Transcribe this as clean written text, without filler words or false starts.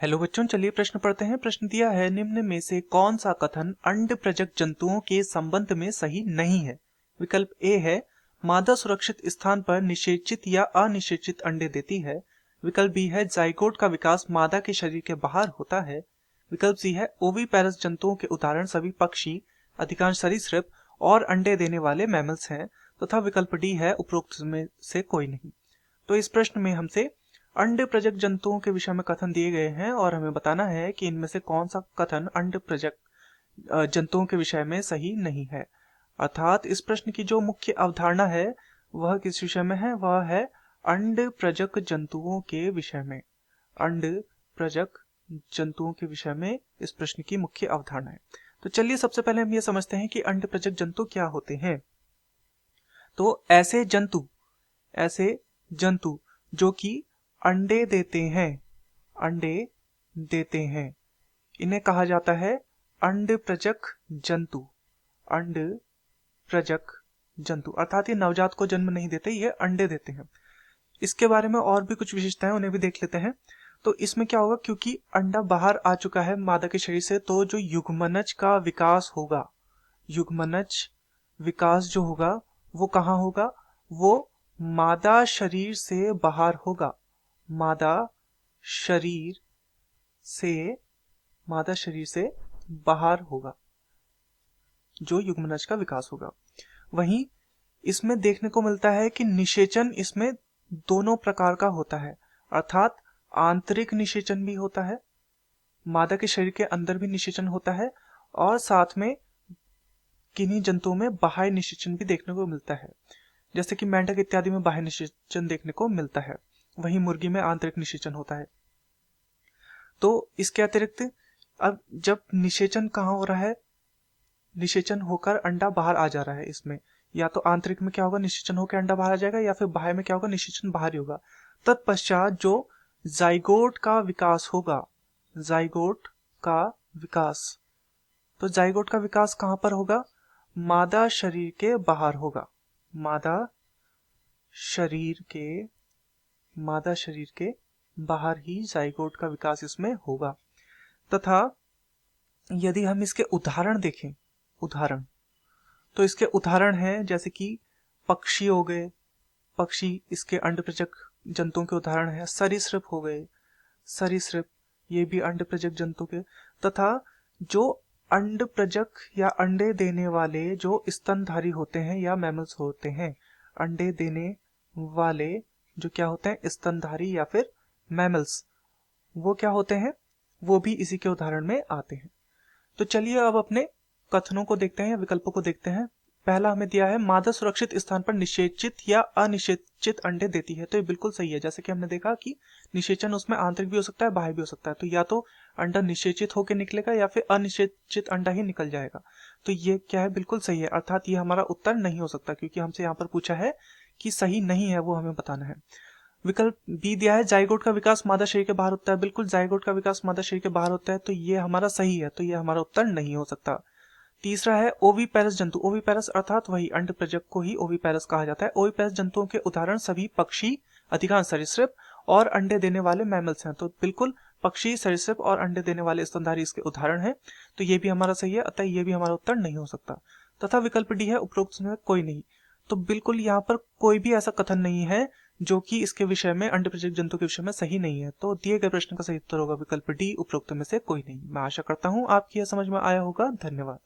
Hello बच्चों, चलिए प्रश्न पढ़ते हैं। प्रश्न दिया है, निम्न में से कौन सा कथन अंड प्रजक जंतुओं के संबंध में सही नहीं है। विकल्प ए है, मादा सुरक्षित स्थान पर निषेचित या अनिषेचित अंडे देती है। विकल्प बी है, जाइगोट का विकास मादा के शरीर के बाहर होता है। विकल्प सी है, ओविपेरस जंतुओं के उदाहरण सभी पक्षी, अधिकांश सरीसृप और अंडे देने वाले मैमल्स हैं। तथा विकल्प डी है, उपरोक्त में से कोई नहीं। तो इस प्रश्न में हमसे अंड प्रजक जंतुओं के विषय में कथन दिए गए हैं और हमें बताना है कि इनमें से कौन सा कथन अंड प्रजक जंतुओं के विषय में सही नहीं है। अर्थात इस प्रश्न की जो मुख्य अवधारणा है वह किस विषय में है, वह है अंड प्रजक जंतुओं के विषय में। अंड प्रजक जंतुओं के विषय में इस प्रश्न की मुख्य अवधारणा है। तो चलिए सबसे पहले हम ये समझते हैं कि अंड प्रजक जंतु क्या होते हैं। तो ऐसे जंतु जो कि अंडे देते हैं, इन्हें कहा जाता है अंड प्रजक जंतु। अंड प्रजक जंतु अर्थात ये नवजात को जन्म नहीं देते, ये अंडे देते हैं। इसके बारे में और भी कुछ विशेषताएं, उन्हें भी देख लेते हैं। तो इसमें क्या होगा, क्योंकि अंडा बाहर आ चुका है मादा के शरीर से, तो जो युग्मनज का विकास होगा, युग्मनज विकास जो होगा वो कहाँ होगा, वो मादा शरीर से बाहर होगा। मादा शरीर से बाहर होगा जो युग्मनज का विकास होगा। वहीं इसमें देखने को मिलता है कि निषेचन इसमें दोनों प्रकार का होता है, अर्थात आंतरिक निषेचन भी होता है, मादा के शरीर के अंदर भी निषेचन होता है, और साथ में किन्हीं जंतुओं में बाह्य निषेचन भी देखने को मिलता है, जैसे कि मेंढक इत्यादि में बाह्य निषेचन देखने को मिलता है। वहीं मुर्गी में आंतरिक निषेचन होता है। तो इसके अतिरिक्त अब जब निषेचन कहाँ हो रहा है, निषेचन होकर अंडा बाहर आ जा रहा है, इसमें या तो आंतरिक में क्या होगा, निषेचन होकर अंडा बाहर आ जाएगा, या फिर बाह्य में क्या होगा, निषेचन बाहर ही होगा। तत्पश्चात जो जाइगोट का विकास होगा, जाइगोट का विकास, तो जाइगोट का विकास कहां पर होगा, मादा शरीर के बाहर होगा। मादा शरीर के बाहर ही जाइगोट का विकास इसमें होगा। तथा यदि हम इसके उदाहरण देखें, तो इसके उदाहरण हैं जैसे कि पक्षी हो गए, पक्षी इसके अंड प्रजक जंतुओं के उदाहरण है। सरीसृप हो गए, सरीसृप ये भी अंड प्रजक जंतु के। तथा जो अंड प्रजक या अंडे देने वाले जो स्तनधारी होते हैं या मैमल्स होते हैं, अंडे देने वाले जो क्या होते हैं, स्तनधारी या फिर मैमल्स, वो क्या होते हैं, वो भी इसी के उदाहरण में आते हैं। तो चलिए अब अपने कथनों को देखते हैं या विकल्पों को देखते हैं। पहला हमें दिया है, मादा सुरक्षित स्थान पर निषेचित या अनिषेचित अंडे देती है। तो ये बिल्कुल सही है। जैसे कि हमने देखा कि निषेचन उसमें आंतरिक भी हो सकता है, बाह्य भी हो सकता है। तो या तो अंडा निषेचित होकर निकलेगा या फिर अनिषेचित अंडा ही निकल जाएगा। तो ये क्या है, बिल्कुल सही है। अर्थात ये हमारा उत्तर नहीं हो सकता, क्योंकि हमसे यहाँ पर पूछा है कि सही नहीं है, वो हमें बताना है। विकल्प बी दिया है, जाइगोट का विकास मादा शरीर के बाहर होता है। बिल्कुल जाइगोट का विकास मादा शरीर के बाहर होता है, तो ये हमारा सही है। तो ये हमारा उत्तर नहीं हो सकता। तीसरा है, ओविपेरस जंतु। ओविपेरस अर्थात वही अंड प्रजक को ही ओविपेरस कहा जाता है। ओविपेरस जंतुओं के उदाहरण सभी पक्षी, अधिकांश सरीसृप और अंडे देने वाले मैमल्स हैं। तो बिल्कुल पक्षी, सरीसृप और अंडे देने वाले स्तनधारी इसके उदाहरण हैं। तो ये भी हमारा सही है, अतः ये भी हमारा उत्तर नहीं हो सकता। तथा विकल्प डी है, उपरोक्त में कोई नहीं। तो बिल्कुल यहाँ पर कोई भी ऐसा कथन नहीं है जो कि इसके विषय में, अंड प्रजक जंतु के विषय में सही नहीं है। तो दिए गए प्रश्न का सही उत्तर होगा विकल्प डी, उपरोक्त में से कोई नहीं। मैं आशा करता हूँ आपकी यह समझ में आया होगा। धन्यवाद।